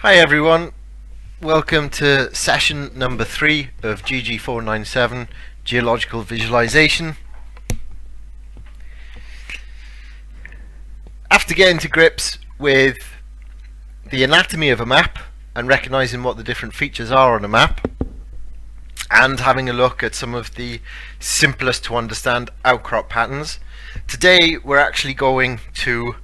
Hi everyone, welcome to session number 3 of GG497 Geological Visualization. After getting to grips with the anatomy of a map and recognizing what the different features are on a map, and having a look at some of the simplest to understand outcrop patterns, today we're actually going to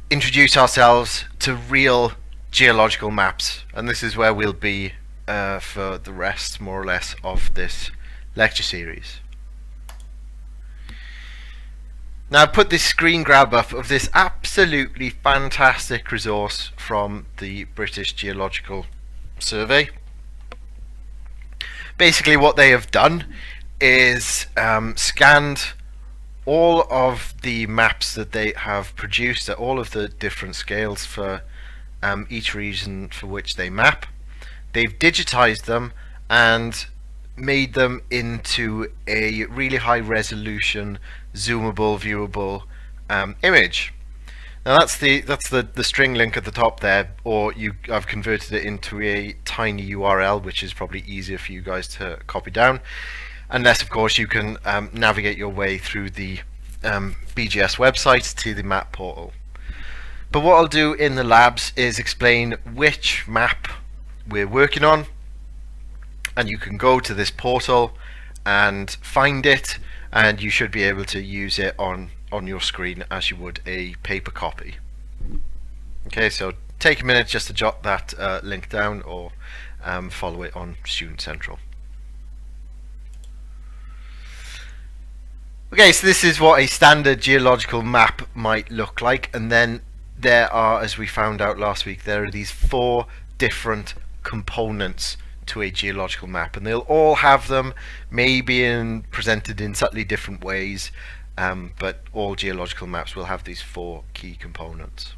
introduce ourselves to real geological maps, and this is where we'll be for the rest, more or less, of this lecture series. Now I've put this screen grab up of this absolutely fantastic resource from the British Geological Survey. Basically what they have done is scanned all of the maps that they have produced at all of the different scales for each region for which they map. They've digitized them and made them into a really high resolution, zoomable, viewable image. Now that's the string link at the top there, or I've converted it into a tiny URL, which is probably easier for you guys to copy down, unless of course you can navigate your way through the BGS website to the map portal. But what I'll do in the labs is explain which map we're working on, and you can go to this portal and find it, and you should be able to use it on your screen as you would a paper copy. Okay, so take a minute just to jot that link down, or follow it on Student Central. Okay, so this is what a standard geological map might look like, and then there are, as we found out last week, there are these 4 different components to a geological map, and they'll all have them, maybe presented in slightly different ways, but all geological maps will have these 4 key components.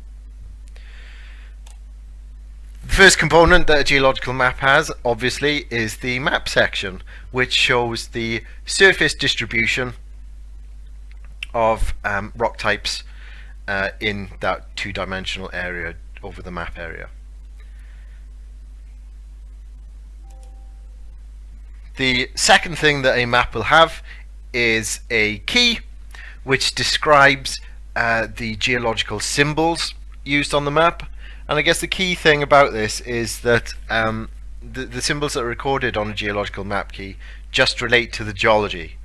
The first component that a geological map has, obviously, is the map section, which shows the surface distribution of rock types in that 2-dimensional area over the map area. The second thing that a map will have is a key, which describes the geological symbols used on the map. And I guess the key thing about this is that the symbols that are recorded on a geological map key just relate to the geology.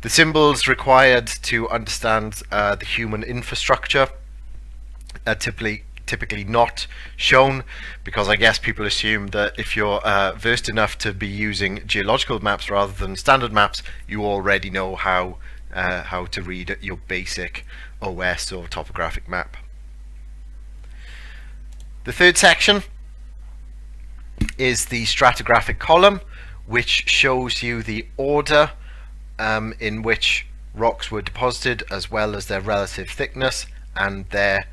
The symbols required to understand the human infrastructure are typically not shown, because I guess people assume that if you're versed enough to be using geological maps rather than standard maps, you already know how to read your basic OS or topographic map. The third section is the stratigraphic column, which shows you the order in which rocks were deposited, as well as their relative thickness and their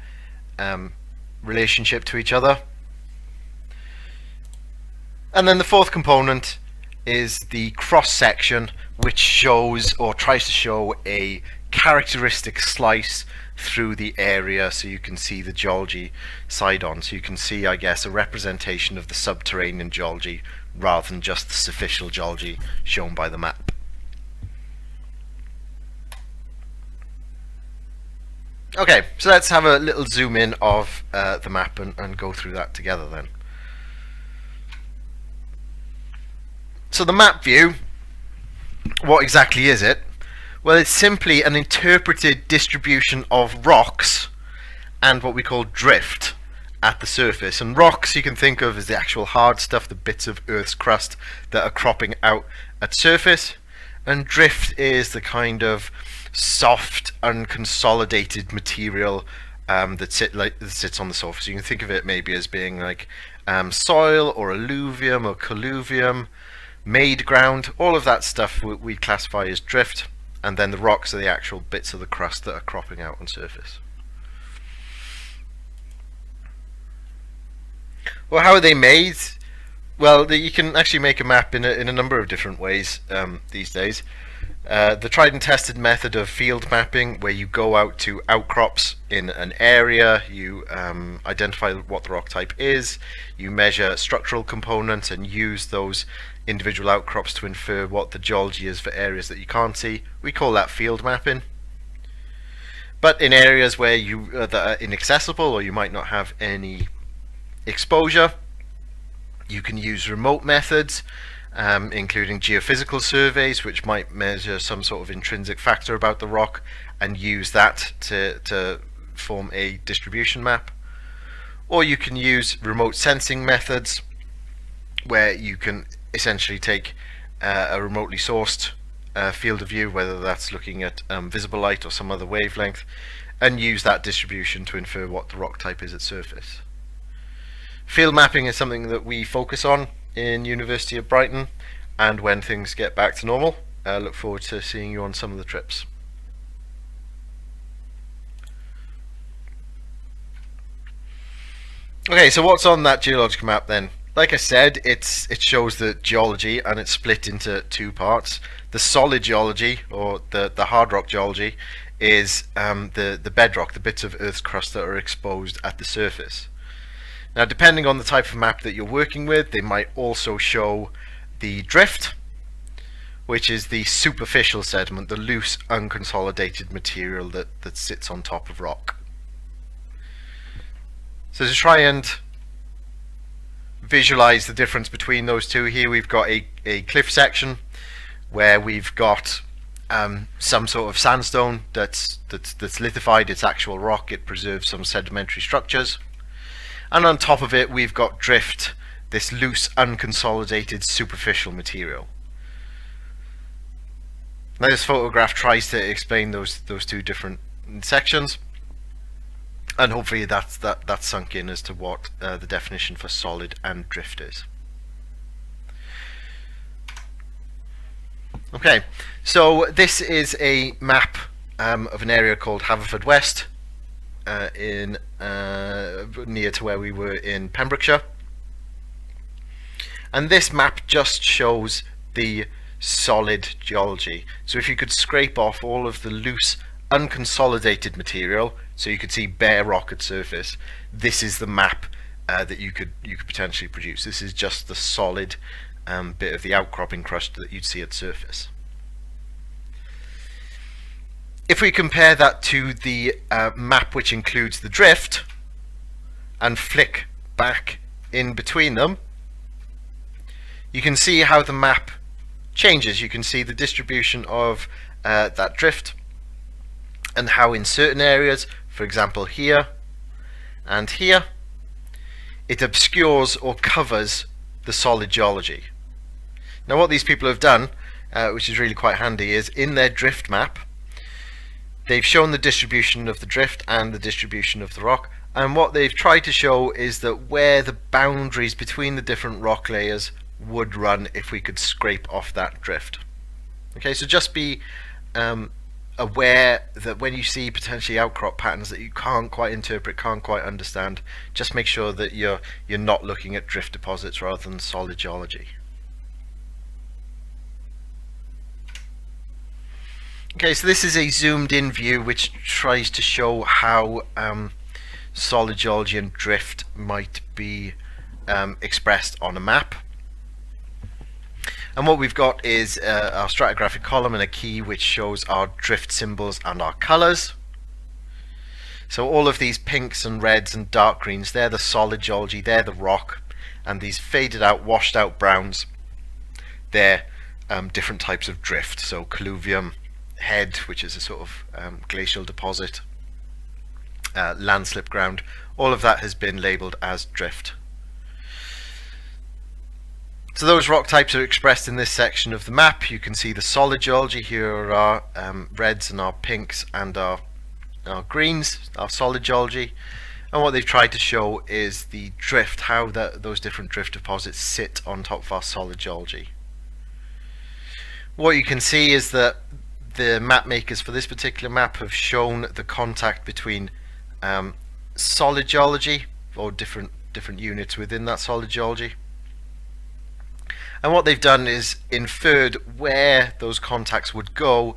relationship to each other. And then the fourth component is the cross section, which shows, or tries to show, a characteristic slice through the area, so you can see the geology side on, so you can see, I guess, a representation of the subterranean geology rather than just the superficial geology shown by the map. Okay, so let's have a little zoom in of the map and go through that together then. So the map view, what exactly is it? Well, it's simply an interpreted distribution of rocks and what we call drift at the surface. And rocks you can think of as the actual hard stuff, the bits of Earth's crust that are cropping out at surface, and drift is the kind of soft, unconsolidated material that sits on the surface. You can think of it maybe as being like soil or alluvium or colluvium, made ground, all of that stuff we classify as drift, and then the rocks are the actual bits of the crust that are cropping out on surface. Well, how are they made? Well, you can actually make a map in a number of different ways these days. The tried and tested method of field mapping, where you go out to outcrops in an area, you identify what the rock type is, you measure structural components and use those individual outcrops to infer what the geology is for areas that you can't see. We call that field mapping. But in areas where that are inaccessible, or you might not have any exposure, you can use remote methods, including geophysical surveys, which might measure some sort of intrinsic factor about the rock and use that to form a distribution map. Or you can use remote sensing methods, where you can essentially take a remotely sourced field of view, whether that's looking at visible light or some other wavelength, and use that distribution to infer what the rock type is at surface. Field mapping is something that we focus on in University of Brighton, and when things get back to normal, I look forward to seeing you on some of the trips. Okay, so what's on that geological map then? Like I said, it shows the geology, and it's split into two parts. The solid geology, or the hard rock geology, is the bedrock, the bits of Earth's crust that are exposed at the surface. Now, depending on the type of map that you're working with, they might also show the drift, which is the superficial sediment, the loose, unconsolidated material that sits on top of rock. So to try and visualize the difference between those two, here we've got a cliff section where we've got some sort of sandstone that's lithified. It's actual rock. It preserves some sedimentary structures. And on top of it, we've got drift, this loose, unconsolidated, superficial material. Now, this photograph tries to explain those two different sections, and hopefully that's sunk in as to what the definition for solid and drift is. Okay, so this is a map of an area called Haverfordwest, near to where we were in Pembrokeshire, and this map just shows the solid geology. So if you could scrape off all of the loose, unconsolidated material, so you could see bare rock at surface, this is the map that you could potentially produce. This is just the solid bit of the outcropping crust that you'd see at surface. If we compare that to the map which includes the drift, and flick back in between them, you can see how the map changes. You can see the distribution of that drift, and how in certain areas, for example here and here, it obscures or covers the solid geology. Now, what these people have done, which is really quite handy, is in their drift map, they've shown the distribution of the drift and the distribution of the rock, and what they've tried to show is that where the boundaries between the different rock layers would run if we could scrape off that drift. Okay, so just be aware that when you see potentially outcrop patterns that you can't quite interpret, can't quite understand, just make sure that you're not looking at drift deposits rather than solid geology. Okay, so this is a zoomed in view which tries to show how solid geology and drift might be expressed on a map. And what we've got is our stratigraphic column and a key which shows our drift symbols and our colours. So all of these pinks and reds and dark greens, they're the solid geology, they're the rock, and these faded out, washed out browns, they're different types of drift. So colluvium, head, which is a sort of glacial deposit, landslip ground, all of that has been labelled as drift. So those rock types are expressed in this section of the map. You can see the solid geology. Here are our reds and our pinks and our greens, our solid geology. And what they've tried to show is the drift, how those different drift deposits sit on top of our solid geology. What you can see is that the map makers for this particular map have shown the contact between solid geology, or different units within that solid geology, And what they've done is inferred where those contacts would go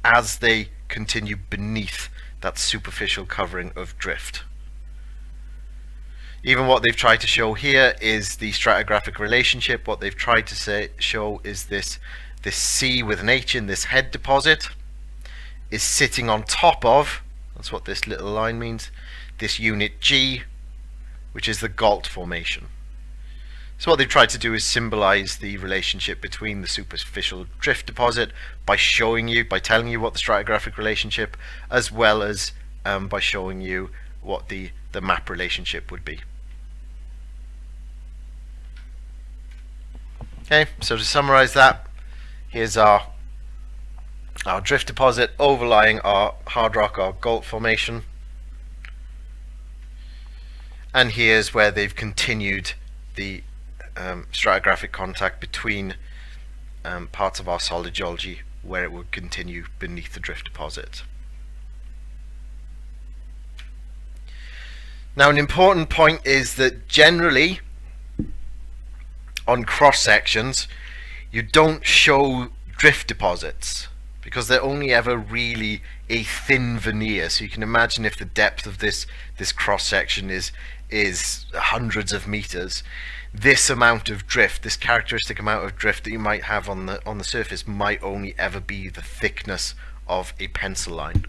as they continue beneath that superficial covering of drift. Even what they've tried to show here is the stratigraphic relationship. What they've tried to show is this C with an H in this head deposit is sitting on top of, that's what this little line means, this unit G, which is the Gault formation. So what they've tried to do is symbolize the relationship between the superficial drift deposit by showing you, by telling you what the stratigraphic relationship, as well as by showing you what the map relationship would be. Okay, so to summarize that, here's our drift deposit overlying our hard rock, our Gault formation. And here's where they've continued the stratigraphic contact between parts of our solid geology where it would continue beneath the drift deposit. Now, an important point is that generally on cross sections you don't show drift deposits because they're only ever really a thin veneer. So you can imagine if the depth of this cross section is hundreds of meters, this amount of drift, this characteristic amount of drift that you might have on the surface might only ever be the thickness of a pencil line.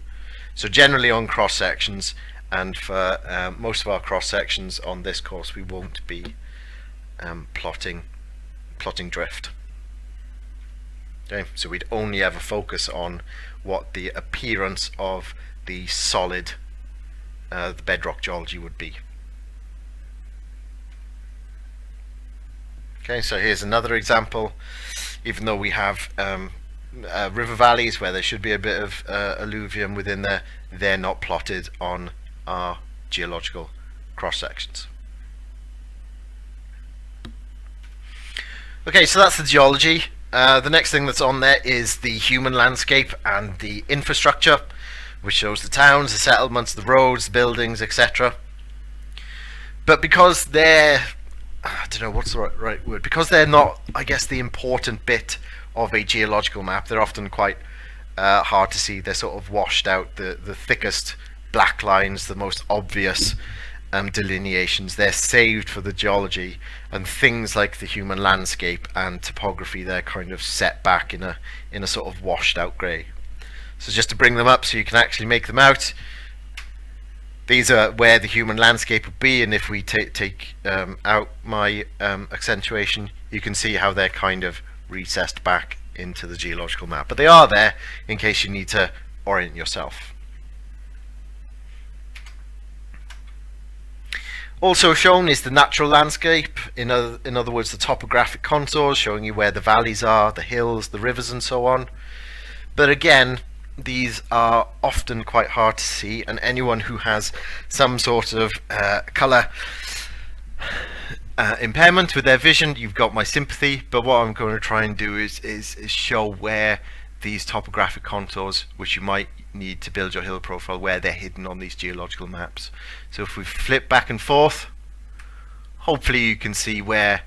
So generally on cross sections, and for most of our cross sections on this course, we won't be plotting drift. Okay, so we'd only ever focus on what the appearance of the solid, the bedrock geology would be. Okay, so here's another example. Even though we have river valleys where there should be a bit of alluvium within there, they're not plotted on our geological cross sections. Okay, so that's the geology. The next thing that's on there is the human landscape and the infrastructure, which shows the towns, the settlements, the roads, the buildings, etc. But because they're, I don't know what's the right word, because they're not, I guess, the important bit of a geological map, they're often quite hard to see. They're sort of washed out, the thickest black lines, the most obvious delineations, they're saved for the geology, and things like the human landscape and topography, they're kind of set back in a sort of washed out grey. So just to bring them up so you can actually make them out, these are where the human landscape would be, and if we take out my accentuation, you can see how they're kind of recessed back into the geological map, but they are there in case you need to orient yourself. Also shown is the natural landscape, in other words the topographic contours, showing you where the valleys are, the hills, the rivers and so on. But again, these are often quite hard to see, and anyone who has some sort of colour impairment with their vision, you've got my sympathy. But what I'm going to try and do is show where these topographic contours, which you might need to build your hill profile, where they're hidden on these geological maps. So if we flip back and forth, hopefully you can see where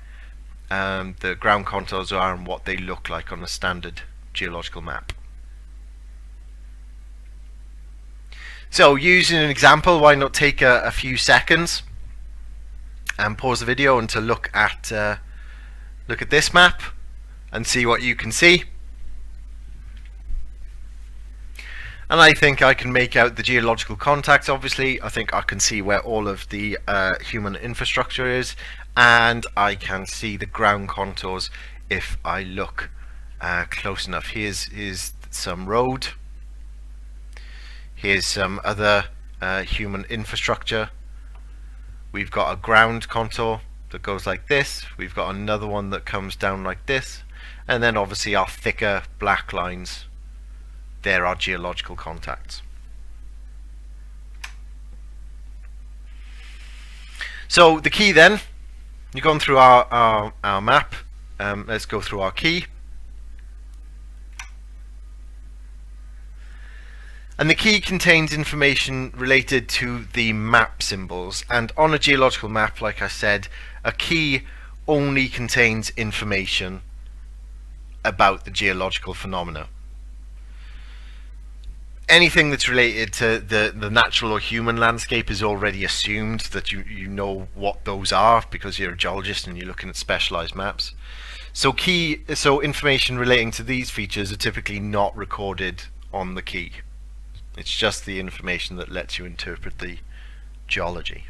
the ground contours are and what they look like on a standard geological map. So using an example, why not take a few seconds and pause the video and to look at this map and see what you can see. And I think I can make out the geological contacts. Obviously, I think I can see where all of the human infrastructure is, and I can see the ground contours if I look close enough. Here's some road. Here's some other human infrastructure. We've got a ground contour that goes like this. We've got another one that comes down like this, and then obviously our thicker black lines. There are geological contacts. So the key then, you've gone through our map, let's go through our key. And the key contains information related to the map symbols, and on a geological map, like I said, a key only contains information about the geological phenomena. Anything that's related to the natural or human landscape is already assumed that you know what those are because you're a geologist and you're looking at specialized maps. So information relating to these features are typically not recorded on the key. It's just the information that lets you interpret the geology.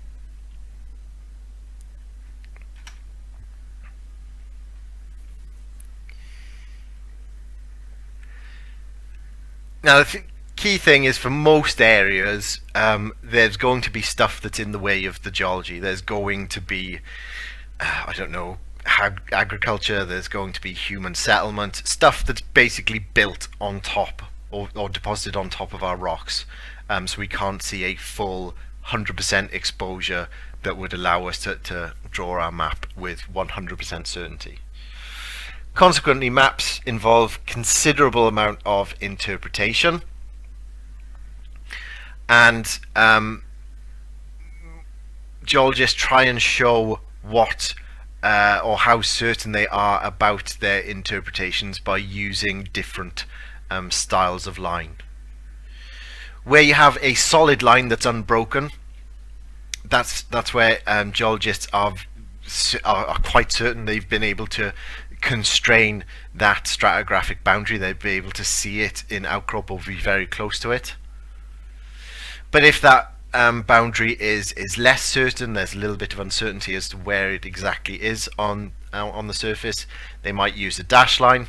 Now the key thing is, for most areas, there's going to be stuff that's in the way of the geology. There's going to be, I don't know, agriculture, there's going to be human settlement, stuff that's basically built on top or deposited on top of our rocks. So we can't see a full 100% exposure that would allow us to draw our map with 100% certainty. Consequently, maps involve considerable amount of interpretation, and geologists try and show what or how certain they are about their interpretations by using different styles of line. Where you have a solid line that's unbroken, that's where geologists are quite certain they've been able to constrain that stratigraphic boundary. They'll be able to see it in outcrop or be very close to it. But if that boundary is less certain, there's a little bit of uncertainty as to where it exactly is on the surface, they might use a dash line.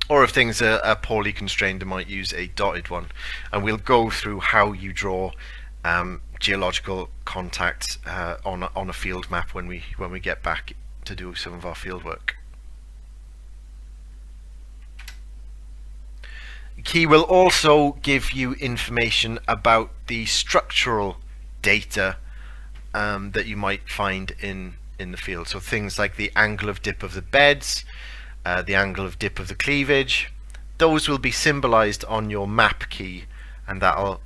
Or if things are poorly constrained, they might use a dotted one. And we'll go through how you draw geological contacts on a field map when we get back to do some of our field work. Key will also give you information about the structural data that you might find in the field. So things like the angle of dip of the beds, the angle of dip of the cleavage, those will be symbolized on your map key, and that'll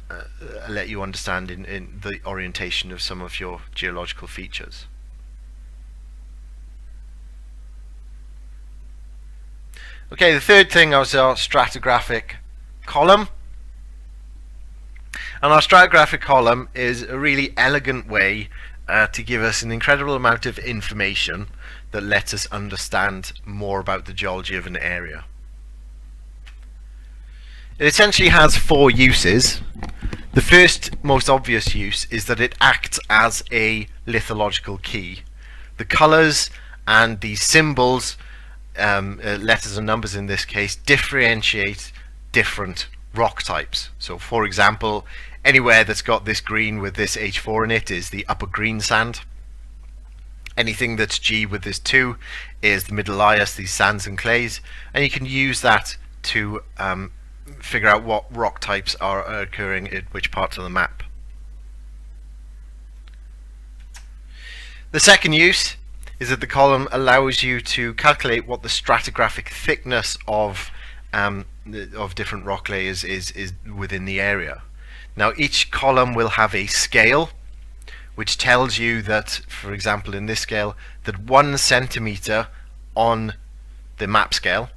let you understand in the orientation of some of your geological features. Okay, the third thing was our stratigraphic column. And our stratigraphic column is a really elegant way to give us an incredible amount of information that lets us understand more about the geology of an area. It essentially has four uses. The first, most obvious use is that it acts as a lithological key. The colors and the symbols, letters and numbers in this case, differentiate different rock types. So for example, anywhere that's got this green with this H4 in it is the upper green sand. Anything that's G with this 2 is the middle lias, these sands and clays, and you can use that to figure out what rock types are occurring in which parts of the map. The second use is that the column allows you to calculate what the stratigraphic thickness of different rock layers is within the area. Now each column will have a scale which tells you that, for example in this scale, that 1 centimeter on the map scale,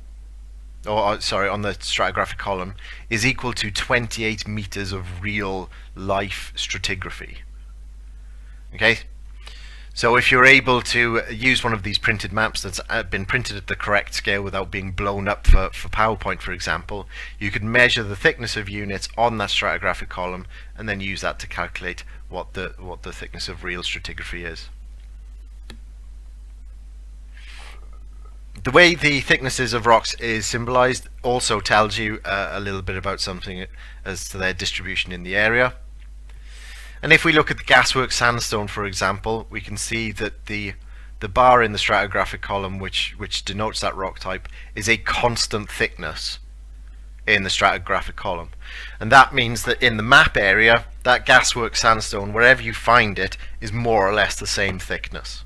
or sorry, on the stratigraphic column, is equal to 28 meters of real life stratigraphy. Okay, so if you're able to use one of these printed maps that's been printed at the correct scale without being blown up for PowerPoint, for example, you could measure the thickness of units on that stratigraphic column and then use that to calculate what the thickness of real stratigraphy is. The way the thicknesses of rocks is symbolized also tells you a little bit about something as to their distribution in the area. And if we look at the gaswork sandstone, for example, we can see that the bar in the stratigraphic column which denotes that rock type is a constant thickness in the stratigraphic column. And that means that in the map area, that gaswork sandstone, wherever you find it, is more or less the same thickness.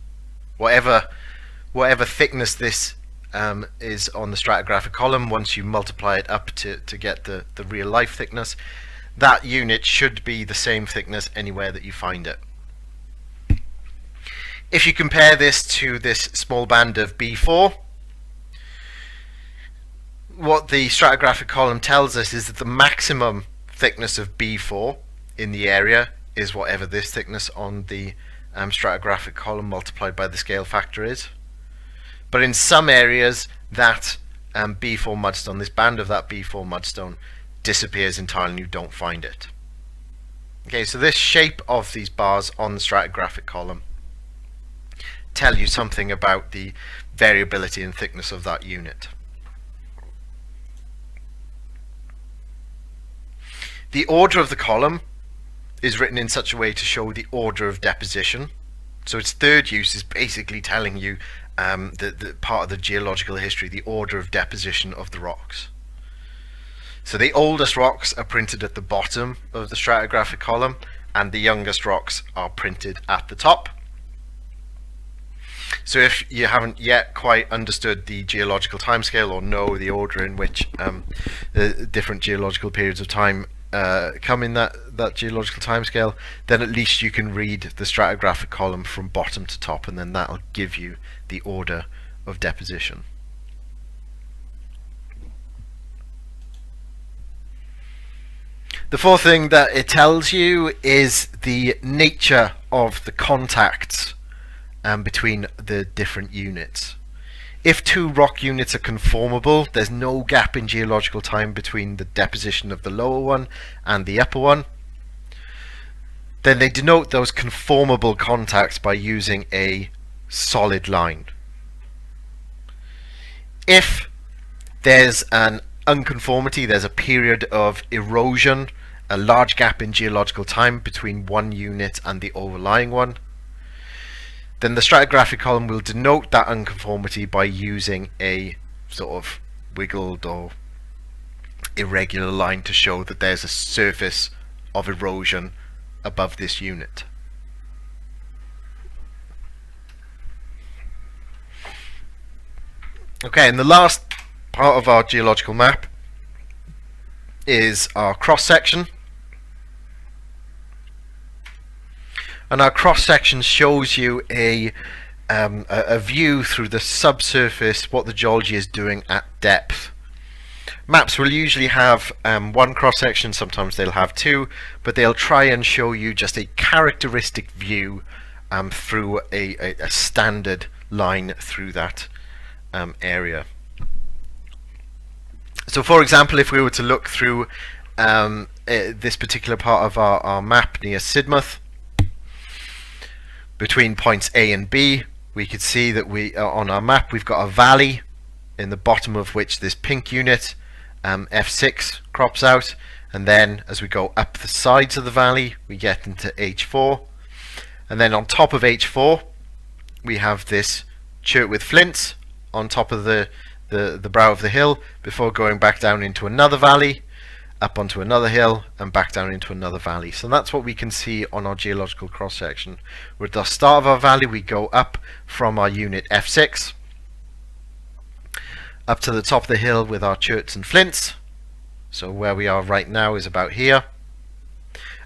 Whatever thickness this is on the stratigraphic column, once you multiply it up to get the real life thickness, that unit should be the same thickness anywhere that you find it. If you compare this to this small band of B4, what the stratigraphic column tells us is that the maximum thickness of B4 in the area is whatever this thickness on the stratigraphic column multiplied by the scale factor is. But in some areas, that B4 mudstone, this band of that B4 mudstone, disappears entirely and you don't find it. Okay, so this shape of these bars on the stratigraphic column tell you something about the variability and thickness of that unit. The order of the column is written in such a way to show the order of deposition. So its third use is basically telling you the part of the geological history, the order of deposition of the rocks. So the oldest rocks are printed at the bottom of the stratigraphic column, and the youngest rocks are printed at the top. So if you haven't yet quite understood the geological timescale or know the order in which the different geological periods of time come in that geological timescale, then at least you can read the stratigraphic column from bottom to top, and then that'll give you the order of deposition. The fourth thing that it tells you is the nature of the contacts between the different units. If two rock units are conformable, there's no gap in geological time between the deposition of the lower one and the upper one, then they denote those conformable contacts by using a solid line. If there's an unconformity, there's a period of erosion, a large gap in geological time between one unit and the overlying one, then the stratigraphic column will denote that unconformity by using a sort of wiggled or irregular line to show that there's a surface of erosion above this unit. Okay, and the last part of our geological map is our cross-section. And our cross-section shows you a view through the subsurface, what the geology is doing at depth. Maps will usually have one cross-section, sometimes they'll have two, but they'll try and show you just a characteristic view through a standard line through that area. So for example, if we were to look through this particular part of our map near Sidmouth, between points A and B, we could see that on our map we've got a valley in the bottom of which this pink unit F6 crops out, and then as we go up the sides of the valley we get into H4, and then on top of H4 we have this chert with flints on top of the brow of the hill before going back down into another valley, up onto another hill, and back down into another valley. So that's what we can see on our geological cross-section. We're at the start of our valley, we go up from our unit F6 up to the top of the hill with our cherts and flints. So where we are right now is about here,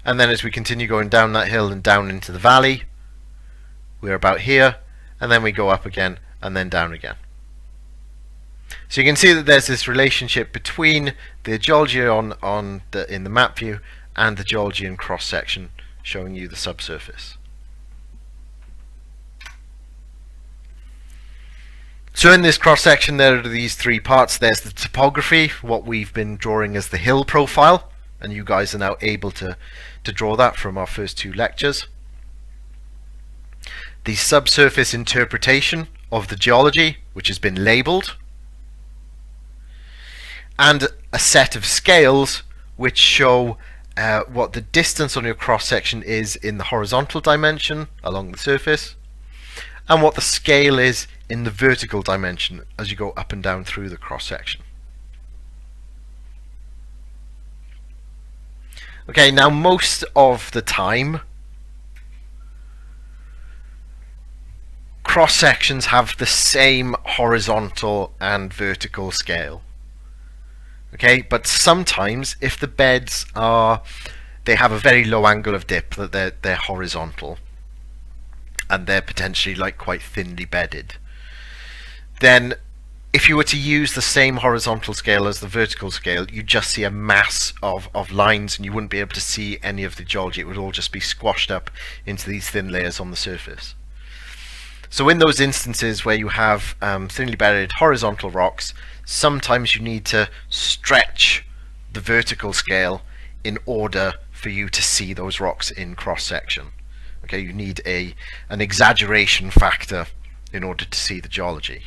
and then as we continue going down that hill and down into the valley, we're about here, and then we go up again and then down again. So you can see that there's this relationship between the geology in the map view and the geology in cross-section, showing you the subsurface. So in this cross-section there are these three parts. There's the topography, what we've been drawing as the hill profile, and you guys are now able to draw that from our first two lectures. The subsurface interpretation of the geology, which has been labelled, and a set of scales which show what the distance on your cross-section is in the horizontal dimension along the surface, and what the scale is in the vertical dimension as you go up and down through the cross-section. Okay, now most of the time cross-sections have the same horizontal and vertical scale. Okay, but sometimes if the beds they have a very low angle of dip, that they're horizontal and they're potentially like quite thinly bedded, then if you were to use the same horizontal scale as the vertical scale, you'd just see a mass of lines, and you wouldn't be able to see any of the geology. It would all just be squashed up into these thin layers on the surface. So in those instances where you have thinly bedded horizontal rocks, sometimes you need to stretch the vertical scale in order for you to see those rocks in cross-section. Okay, you need an exaggeration factor in order to see the geology.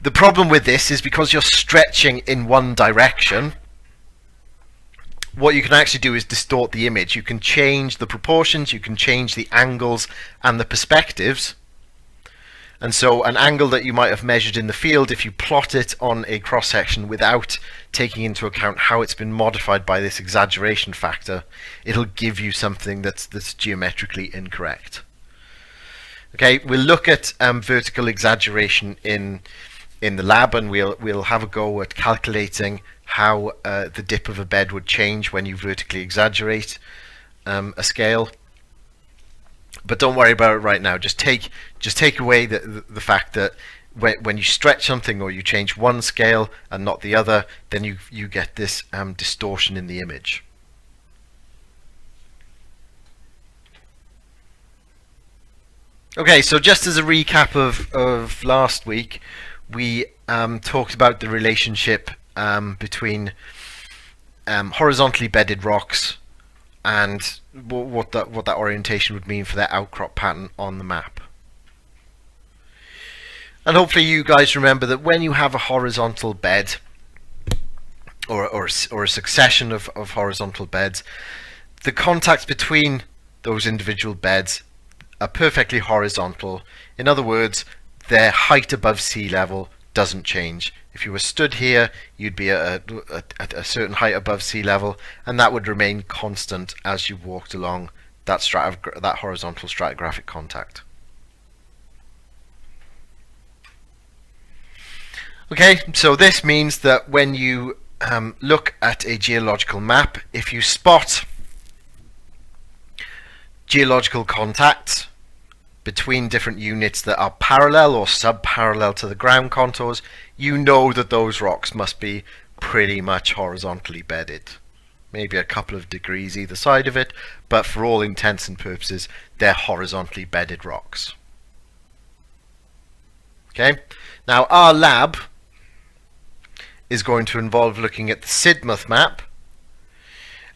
The problem with this is because you're stretching in one direction, what you can actually do is distort the image. You can change the proportions, you can change the angles and the perspectives. And so an angle that you might have measured in the field, if you plot it on a cross-section without taking into account how it's been modified by this exaggeration factor, it'll give you something that's geometrically incorrect. Okay, we'll look at vertical exaggeration in the lab, and we'll have a go at calculating how the dip of a bed would change when you vertically exaggerate a scale. But don't worry about it right now. Just take away the fact that when you stretch something or you change one scale and not the other, then you get this distortion in the image. Okay, so just as a recap of last week, we talked about the relationship between horizontally bedded rocks and what that orientation would mean for their outcrop pattern on the map. And hopefully you guys remember that when you have a horizontal bed or a succession of horizontal beds, the contacts between those individual beds are perfectly horizontal. In other words, their height above sea level doesn't change. If you were stood here, you'd be at a certain height above sea level, and that would remain constant as you walked along that horizontal stratigraphic contact. Okay, so this means that when you look at a geological map, if you spot geological contacts between different units that are parallel or sub-parallel to the ground contours, you know that those rocks must be pretty much horizontally bedded. Maybe a couple of degrees either side of it, but for all intents and purposes, they're horizontally bedded rocks. Okay, now our lab is going to involve looking at the Sidmouth map,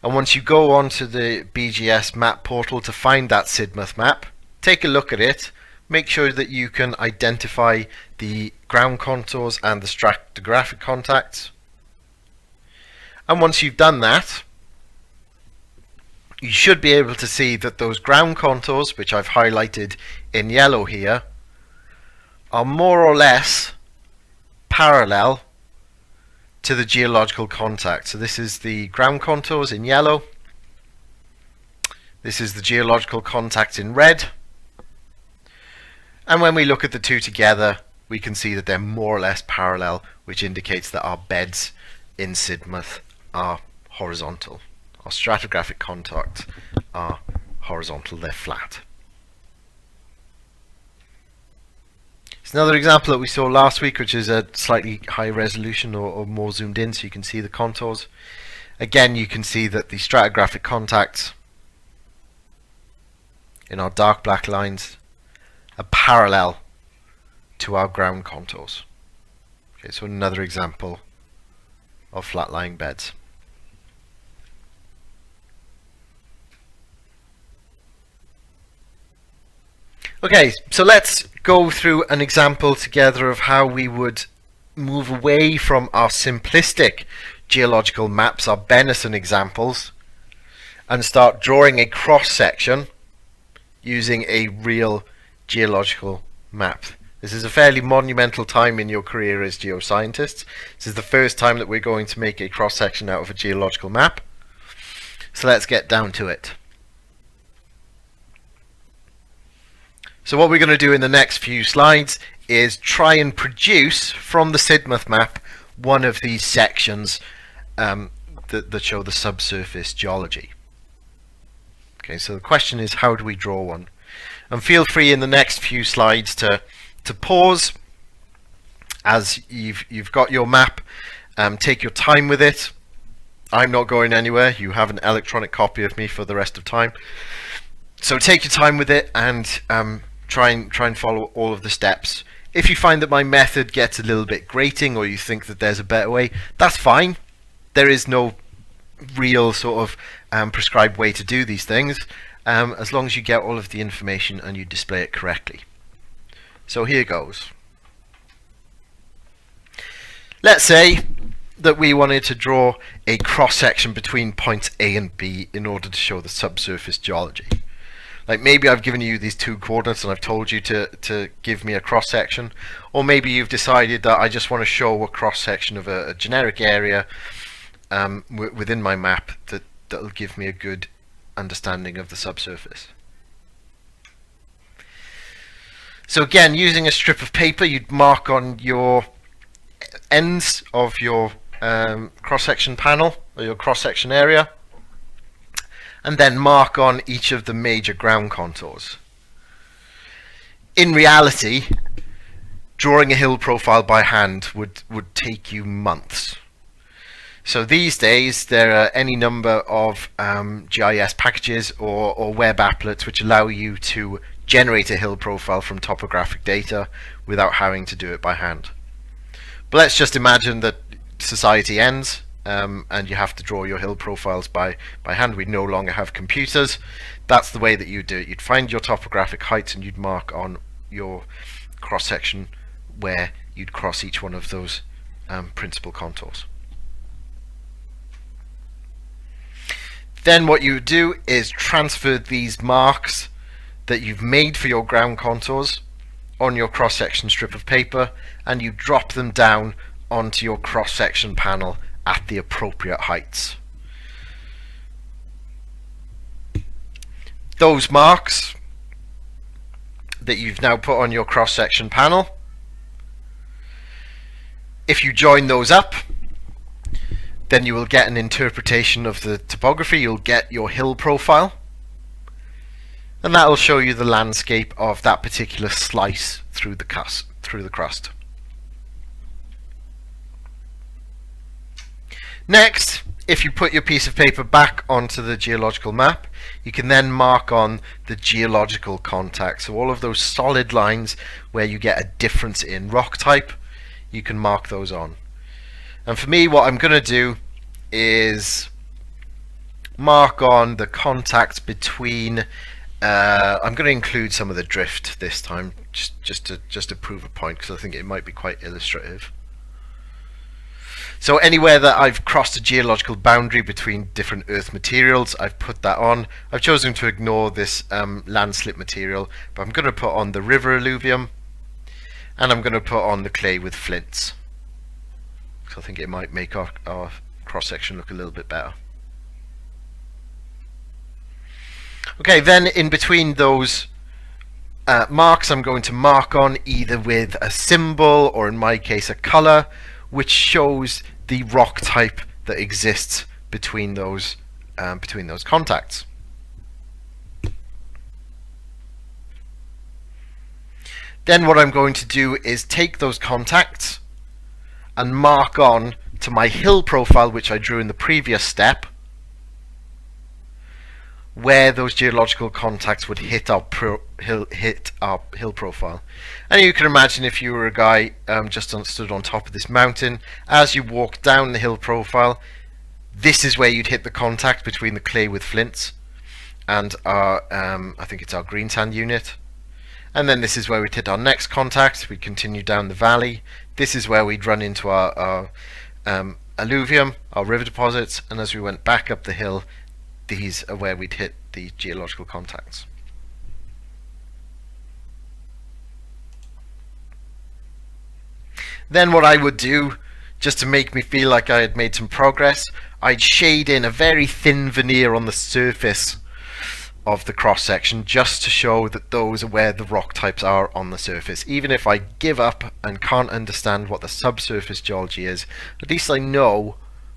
and once you go onto the BGS map portal to find that Sidmouth map, take a look at it, make sure that you can identify the ground contours and the stratigraphic contacts. And once you've done that, you should be able to see that those ground contours, which I've highlighted in yellow here, are more or less parallel to the geological contact. So this is the ground contours in yellow, this is the geological contact in red, and when we look at the two together, we can see that they're more or less parallel, which indicates that our beds in Sidmouth are horizontal. Our stratigraphic contacts are horizontal, they're flat. It's another example that we saw last week, which is a slightly higher resolution or more zoomed in, so you can see the contours. Again, you can see that the stratigraphic contacts in our dark black lines are parallel to our ground contours. Okay, so another example of flat-lying beds. Okay, so let's go through an example together of how we would move away from our simplistic geological maps, our Benison examples, and start drawing a cross-section using a real geological map. This is a fairly monumental time in your career as geoscientists. This is the first time that we're going to make a cross-section out of a geological map. So let's get down to it. So what we're going to do in the next few slides is try and produce from the Sidmouth map one of these sections that show the subsurface geology. Okay, so the question is, how do we draw one? And feel free in the next few slides to to pause as you've got your map. Take your time with it. I'm not going anywhere. You have an electronic copy of me for the rest of time. So take your time with it and try and follow all of the steps. If you find that my method gets a little bit grating, or you think that there's a better way, that's fine. There is no real sort of prescribed way to do these things, as long as you get all of the information and you display it correctly. So here goes. Let's say that we wanted to draw a cross-section between points A and B in order to show the subsurface geology. Like maybe I've given you these two coordinates and I've told you to give me a cross-section, or maybe you've decided that I just want to show a cross-section of a generic area within my map that'll give me a good understanding of the subsurface. So again, using a strip of paper, you'd mark on your ends of your cross-section panel or your cross-section area, and then mark on each of the major ground contours. In reality, drawing a hill profile by hand would take you months. So these days there are any number of GIS packages or web applets which allow you to generate a hill profile from topographic data without having to do it by hand. But let's just imagine that society ends and you have to draw your hill profiles by hand. We no longer have computers. That's the way that you do it. You'd find your topographic heights and you'd mark on your cross section where you'd cross each one of those principal contours. Then what you would do is transfer these marks that you've made for your ground contours on your cross-section strip of paper, and you drop them down onto your cross-section panel at the appropriate heights. Those marks that you've now put on your cross-section panel, if you join those up, then you will get an interpretation of the topography. You'll get your hill profile, and that will show you the landscape of that particular slice through the crust. Next, if you put your piece of paper back onto the geological map, you can then mark on the geological contacts. So all of those solid lines where you get a difference in rock type, you can mark those on. And for me, what I'm going to do is mark on the contacts between I'm going to include some of the drift this time, just to prove a point, because I think it might be quite illustrative. So anywhere that I've crossed a geological boundary between different earth materials, I've put that on. I've chosen to ignore this landslip material, but I'm going to put on the river alluvium, and I'm going to put on the clay with flints. So I think it might make our cross-section look a little bit better. Okay, then in between those marks, I'm going to mark on either with a symbol or in my case a color, which shows the rock type that exists between those contacts. Then what I'm going to do is take those contacts and mark on to my hill profile, which I drew in the previous step, where those geological contacts would hit our hill profile. And you can imagine if you were a guy just stood on top of this mountain, as you walk down the hill profile, this is where you'd hit the contact between the clay with flints and our I think it's our green sand unit. And then this is where we'd hit our next contact. We'd continue down the valley. This is where we'd run into our alluvium, our river deposits, and as we went back up the hill, these are where we'd hit the geological contacts. Then what I would do, just to make me feel like I had made some progress, I'd shade in a very thin veneer on the surface of the cross section, just to show that those are where the rock types are on the surface. Even if I give up and can't understand what the subsurface geology is, at least I know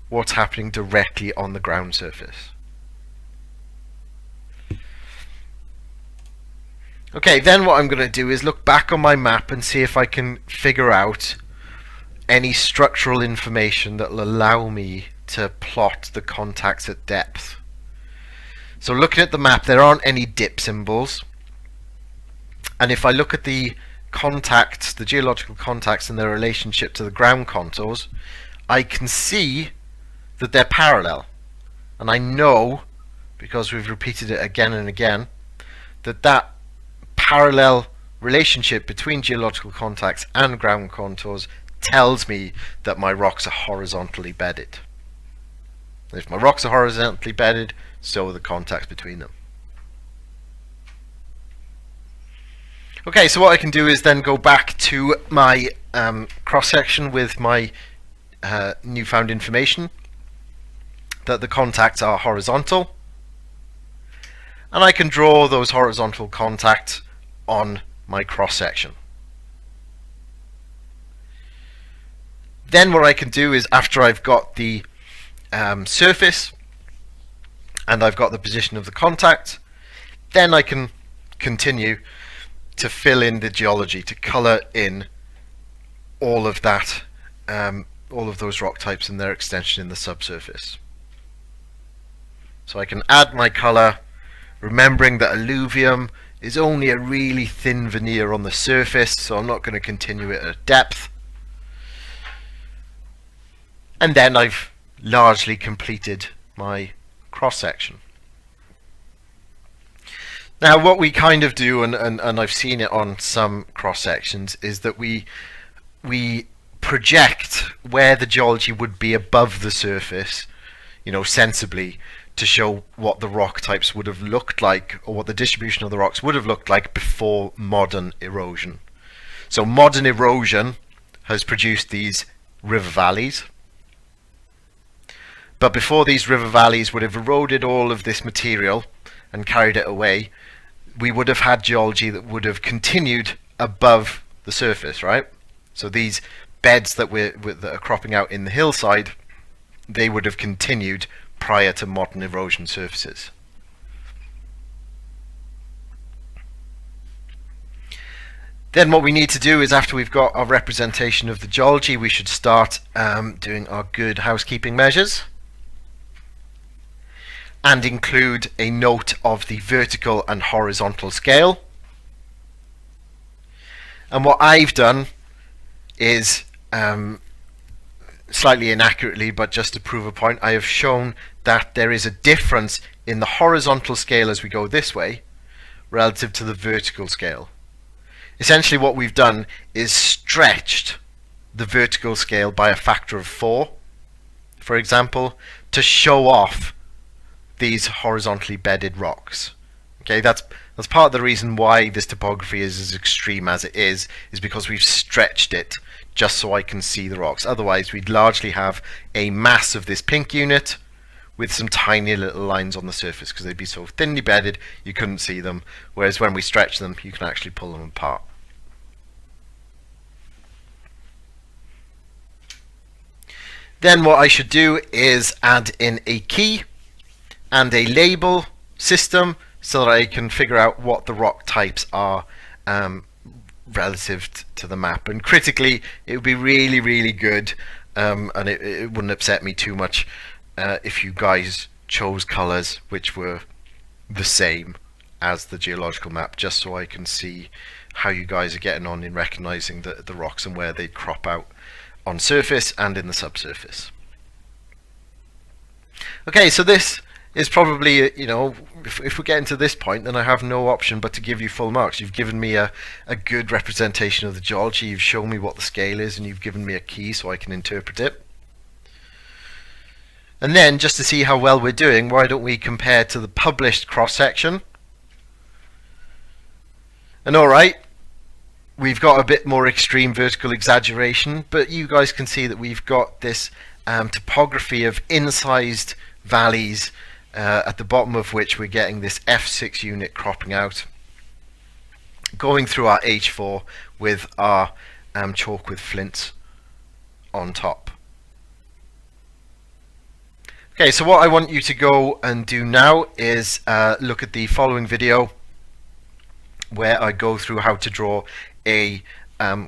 what's happening directly on the ground surface. Okay, then what I'm going to do is look back on my map and see if I can figure out any structural information that will allow me to plot the contacts at depth. So looking at the map, there aren't any dip symbols, and if I look at the contacts, the geological contacts and their relationship to the ground contours, I can see that they're parallel, and I know, because we've repeated it again and again, that that parallel relationship between geological contacts and ground contours tells me that my rocks are horizontally bedded. If my rocks are horizontally bedded, so are the contacts between them. Okay, so what I can do is then go back to my cross-section with my newfound information that the contacts are horizontal, and I can draw those horizontal contacts on my cross-section. Then what I can do is, after I've got the surface and I've got the position of the contact, then I can continue to fill in the geology, to colour in all of that, all of those rock types and their extension in the subsurface. So I can add my colour, remembering that alluvium is only a really thin veneer on the surface, so I'm not going to continue it at depth. And then I've largely completed my cross-section. Now what we kind of do, and I've seen it on some cross-sections, is that we project where the geology would be above the surface, you know, sensibly, to show what the rock types would have looked like, or what the distribution of the rocks would have looked like before modern erosion. So modern erosion has produced these river valleys. But before these river valleys would have eroded all of this material and carried it away, we would have had geology that would have continued above the surface, right? So these beds that are cropping out in the hillside, they would have continued prior to modern erosion surfaces. Then what we need to do is, after we've got our representation of the geology, we should start doing our good housekeeping measures and include a note of the vertical and horizontal scale. And what I've done is, slightly inaccurately, but just to prove a point, I have shown that there is a difference in the horizontal scale as we go this way relative to the vertical scale. Essentially what we've done is stretched the vertical scale by a factor of 4, for example, to show off these horizontally bedded rocks. Okay, that's part of the reason why this topography is as extreme as it is because we've stretched it just so I can see the rocks. Otherwise we'd largely have a mass of this pink unit with some tiny little lines on the surface, because they'd be so thinly bedded you couldn't see them, whereas when we stretch them you can actually pull them apart. Then what I should do is add in a key and a label system so that I can figure out what the rock types are relative to the map. And critically, it would be really, really good, and it wouldn't upset me too much if you guys chose colours which were the same as the geological map, just so I can see how you guys are getting on in recognising the rocks and where they crop out on surface and in the subsurface. Okay, so this is probably, you know, if we get into this point, then I have no option but to give you full marks. You've given me a good representation of the geology, you've shown me what the scale is, and you've given me a key so I can interpret it. And then, just to see how well we're doing, why don't we compare to the published cross-section? And alright, we've got a bit more extreme vertical exaggeration, but you guys can see that we've got this topography of incised valleys, at the bottom of which we're getting this F6 unit cropping out, going through our H4 with our chalk with flints on top. Okay, so what I want you to go and do now is look at the following video, where I go through how to draw a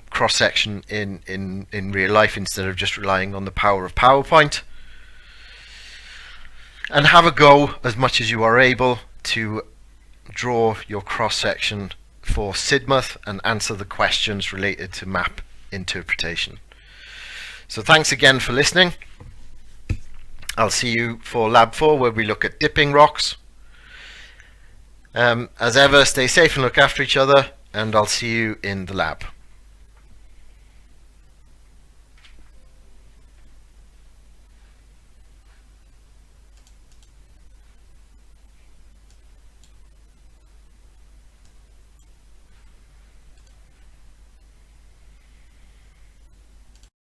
cross section in real life instead of just relying on the power of PowerPoint. And have a go as much as you are able to draw your cross section for Sidmouth and answer the questions related to map interpretation. So thanks again for listening. I'll see you for Lab 4, where we look at dipping rocks. As ever, stay safe and look after each other, and I'll see you in the lab.